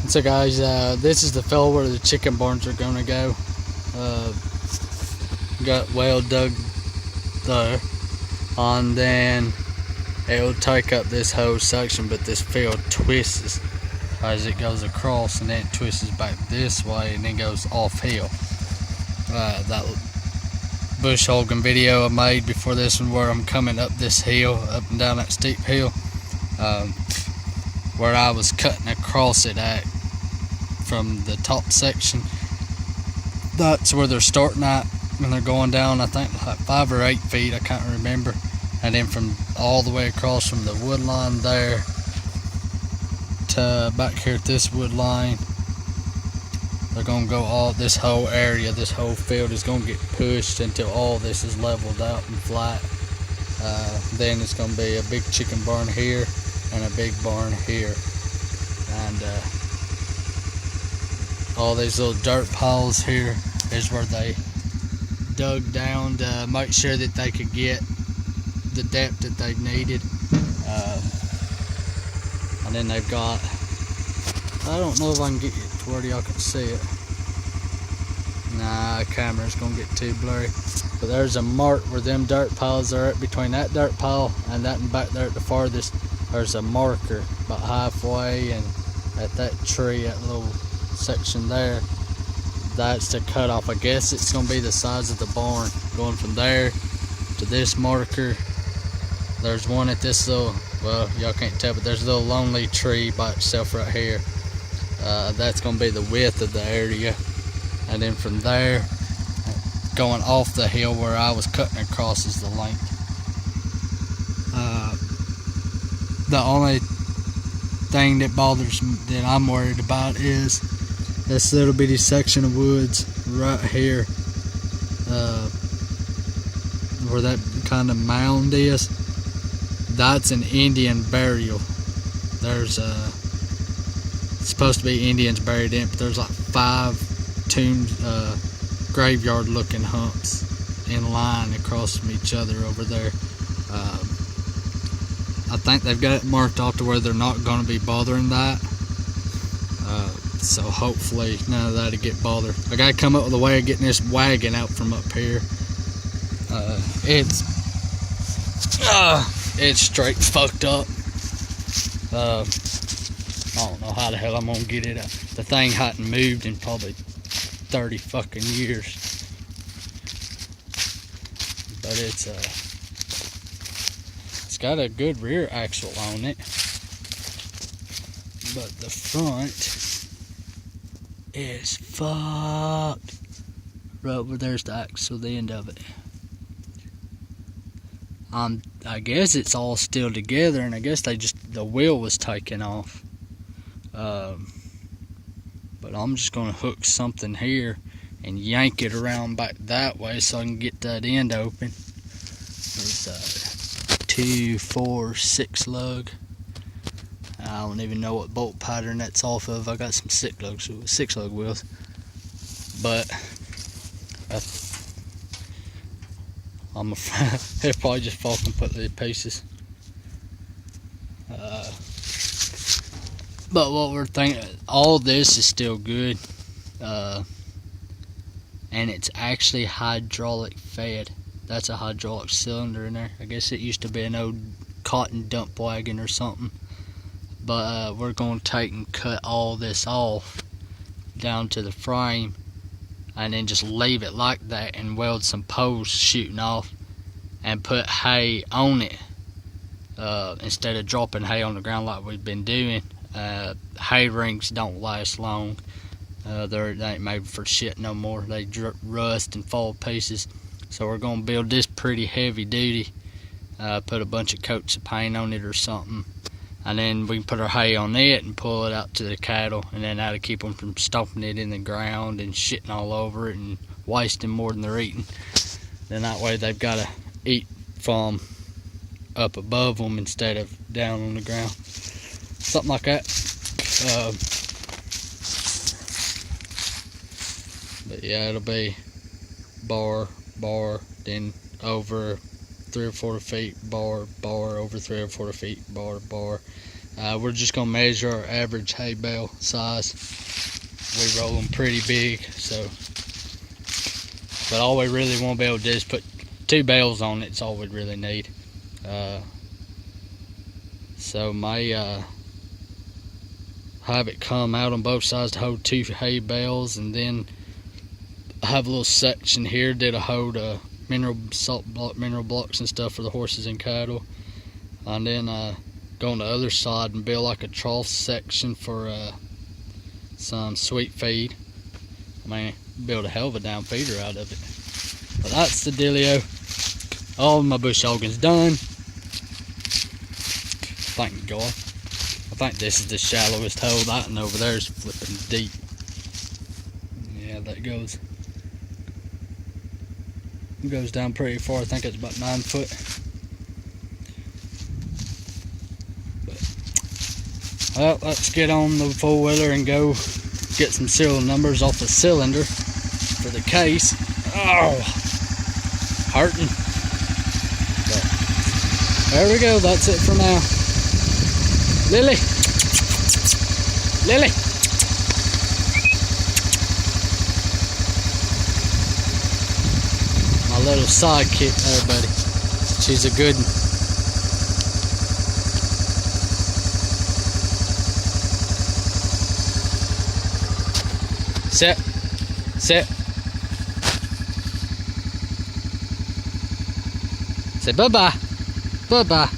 So guys, this is the field where the chicken barns are gonna go. Got well dug there, and then it'll take up this whole section, but this field twists as it goes across, and then it twists back this way and then goes off hill. That bush hogging video I made before this one, where I'm coming up this hill, up and down that steep hill, where I was cutting across it at from the top section. That's where they're starting at when they're going down, I think like 5 or 8 feet, I can't remember. And then from all the way across from the wood line there to back here at this wood line, they're gonna go all this whole area, this whole field is gonna get pushed until all this is leveled out and flat. Then it's gonna be a big chicken barn here and a big barn here, and all these little dirt piles here is where they dug down to make sure that they could get the depth that they needed. And then they've got, I don't know if I can get it to where y'all can see it. Nah, the camera's gonna get too blurry. But there's a mark where them dirt piles are at. Between that dirt pile and that and back there at the farthest, there's a marker about halfway, and at that tree, that little section there, that's the cutoff. I guess it's gonna be the size of the barn, going from there to this marker. There's one at this little, well, y'all can't tell, but there's a little lonely tree by itself right here. That's gonna be the width of the area, and then from there, going off the hill where I was cutting across, is the length. The only thing that bothers me, that I'm worried about, is this little bitty section of woods right here, where that kind of mound is. That's an Indian burial. There's it's supposed to be Indians buried in it, but there's like 5 tombs, graveyard looking humps in line across from each other over there. I think they've got it marked off to where they're not going to be bothering that. So hopefully none of that'll get bothered. I gotta come up with a way of getting this wagon out from up here. It's straight fucked up. I don't know how the hell I'm gonna get it out. The thing hadn't moved in probably 30 fucking years. But it's got a good rear axle on it. But the front is fucked. Right over there's the axle, the end of it. I guess it's all still together, and I guess the wheel was taken off. But I'm just gonna hook something here and yank it around back that way so I can get that end open. There's a 2, 4, 6 lug. I don't even know what bolt pattern that's off of. I got some 6 lug wheels, but I'm afraid it'll probably just fall completely to pieces. But what we're thinking, all this is still good, and it's actually hydraulic fed. That's a hydraulic cylinder in there. I guess it used to be an old cotton dump wagon or something. But we're going to take and cut all this off down to the frame, and then just leave it like that and weld some posts shooting off and put hay on it, instead of dropping hay on the ground like we've been doing. Hay rings don't last long. They ain't made for shit no more. They rust and fall to pieces. So we're going to build this pretty heavy duty, put a bunch of coats of paint on it or something, and then we can put our hay on it and pull it out to the cattle, and then that'll keep them from stomping it in the ground and shitting all over it and wasting more than they're eating. Then that way they've got to eat from up above them instead of down on the ground. Something like that. But yeah, it'll be bar, then over 3 or 4 feet, bar, over 3 or 4 feet, bar. We're just gonna measure our average hay bale size. We roll them pretty big, so. But all we really want to be able to do is put 2 bales on it. It's all we really need. So my have it come out on both sides to hold 2 hay bales, and then I have a little section here that'll hold mineral blocks and stuff for the horses and cattle, and then go on the other side and build like a trough section for some sweet feed. I mean, build a hell of a down feeder out of it. But that's the dealio. All my bush hogging's done. Thank God. I think this is the shallowest hole. That one over there is flipping deep. Yeah, that goes. It goes down pretty far. I think it's about 9 foot. Well, let's get on the four-wheeler and go get some serial numbers off the cylinder for the case. Oh, hurting. But there we go. That's it for now. Lily, Lily. My little sidekick there, buddy. She's a good one. Sit. Sit. Say bye-bye. Bye-bye.